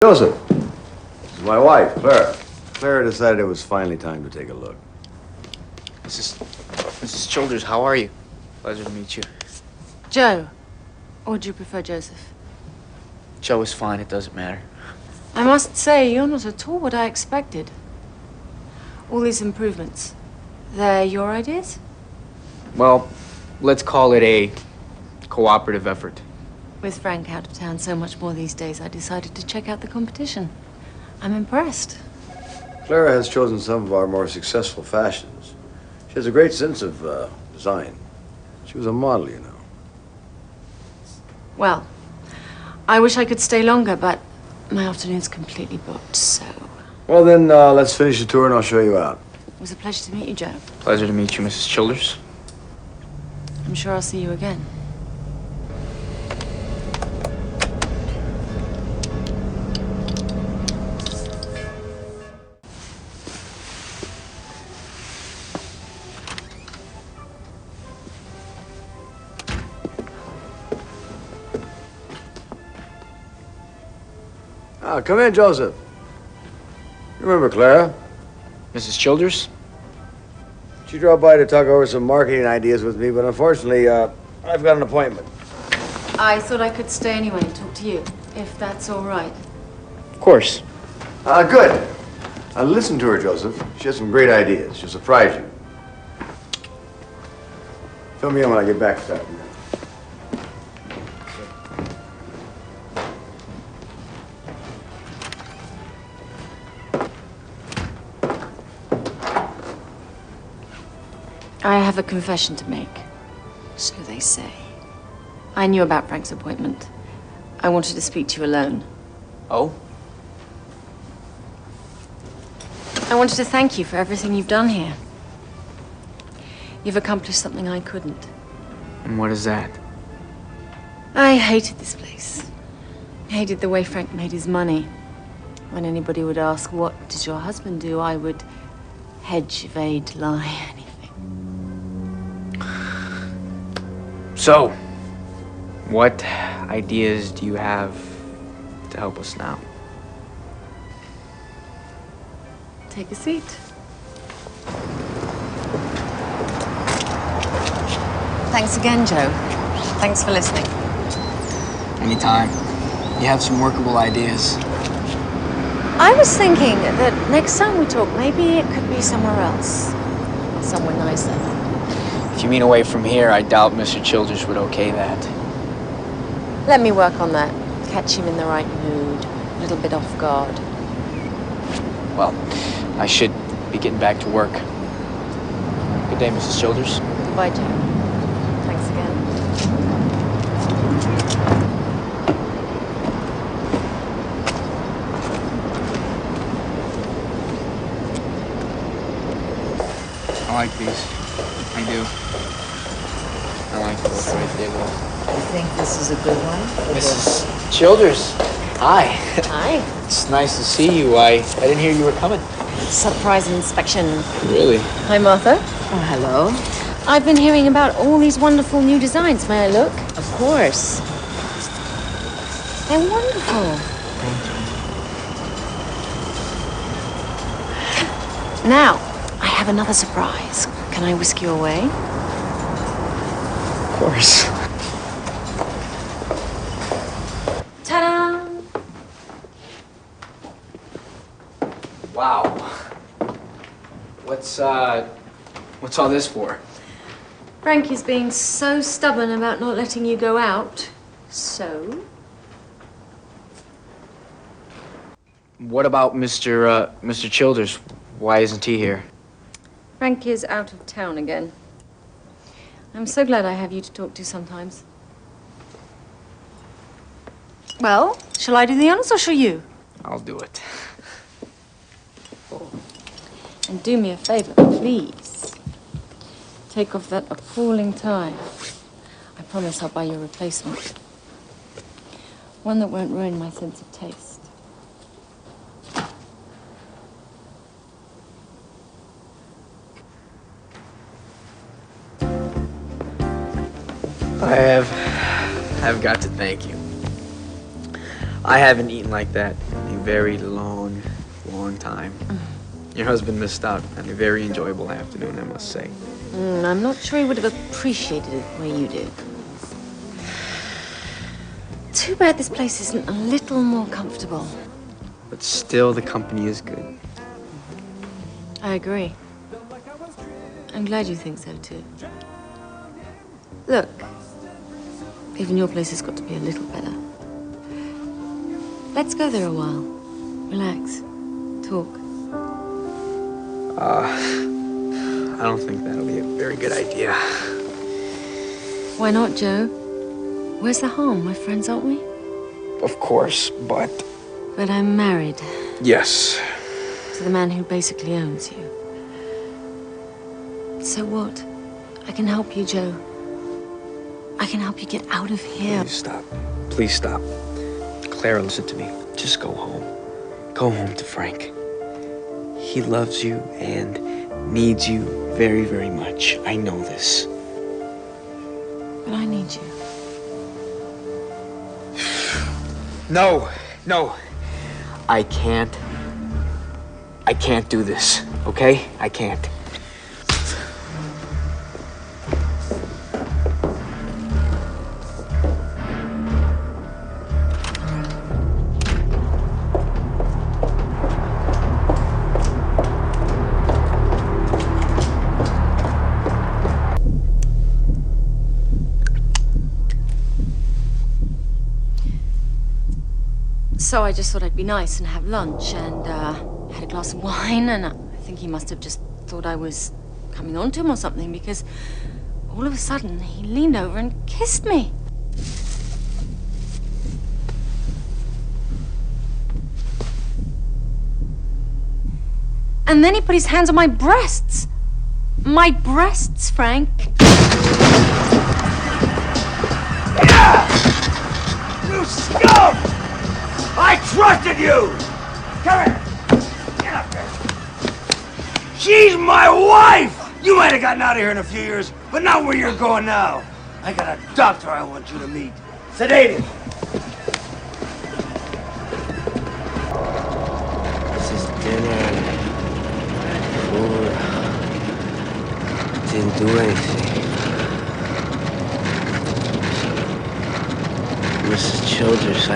Joseph, this is my wife, Clara. Clara decided it was finally time to take a look. Mrs. Childress, how are you? Pleasure to meet you. Joe, or would you prefer Joseph? Joe is fine, it doesn't matter. I must say, you're not at all what I expected. All these improvements, they're your ideas? Well, let's call it a cooperative effort. With Frank out of town so much more these days, I decided to check out the competition. I'm impressed. Clara has chosen some of our more successful fashions. She has a great sense of design. She was a model, you know. Well, I wish I could stay longer, but my afternoon's completely booked, so... Well, then, let's finish the tour and I'll show you out. It was a pleasure to meet you, Joe. Pleasure to meet you, Mrs. Childress. I'm sure I'll see you again. Come in, Joseph. Remember Clara? Mrs. Childress? She dropped by to talk over some marketing ideas with me, but unfortunately, I've got an appointment. I thought I could stay anyway and talk to you, if that's all right. Of course. Good. Listen to her, Joseph. She has some great ideas. She'll surprise you. Fill me in when I get back this afternoon. I have a confession to make. So they say. I knew about Frank's appointment. I wanted to speak to you alone. Oh? I wanted to thank you for everything you've done here. You've accomplished something I couldn't. And what is that? I hated this place. I hated the way Frank made his money. When anybody would ask, what does your husband do, I would hedge, evade, lie, anything. So, what ideas do you have to help us now? Take a seat. Thanks again, Joe. Thanks for listening. Anytime. You have some workable ideas. I was thinking that next time we talk, maybe it could be somewhere else. Somewhere nicer. If you mean away from here, I doubt Mr. Childress would okay that. Let me work on that. Catch him in the right mood. A little bit off guard. Well, I should be getting back to work. Good day, Mrs. Childress. Goodbye, Joe. Thanks again. I like these. I do. I like the look right there, though. You think this is a good one? Mrs. Childress, hi. Hi. It's nice to see you. I didn't hear you were coming. Surprise inspection. Really? Hi, Martha. Oh, hello. I've been hearing about all these wonderful new designs. May I look? Of course. They're wonderful. Now, I have another surprise. Can I whisk you away? Of course. Ta-da! Wow. What's all this for? Frank is being so stubborn about not letting you go out. So? What about Mr. Childress? Why isn't he here? Frank is out of town again. I'm so glad I have you to talk to sometimes. Well, shall I do the honors or shall you? I'll do it. And do me a favor, please. Take off that appalling tie. I promise I'll buy you a replacement. One that won't ruin my sense of taste. I've got to thank you. I haven't eaten like that in a very long time. Your husband missed out on a very enjoyable afternoon, I must say. I'm not sure he would have appreciated it the way you did. Too bad this place isn't a little more comfortable. But still, the company is good. I agree. I'm glad you think so, too. Look, even your place has got to be a little better. Let's go there a while. Relax. Talk. I don't think that'll be a very good idea. Why not, Joe? Where's the harm? My friends, aren't we? Of course, but... But I'm married Yes. to the man who basically owns you. So what? I can help you, Joe. I can help you get out of here. Please stop. Please stop. Clara, listen to me. Just go home. Go home to Frank. He loves you and needs you very, very much. I know this. But I need you. No. I can't do this, okay? I can't. So I just thought I'd be nice and have lunch, and had a glass of wine, and I think he must have just thought I was coming on to him or something, because all of a sudden he leaned over and kissed me. And then he put his hands on my breasts. My breasts, Frank. You scum! I trusted you! Come here! Get up here! She's my wife! You might have gotten out of here in a few years, but not where you're going now. I got a doctor I want you to meet. Sedated. This is dinner. Food. Didn't do anything. Mrs. Childress,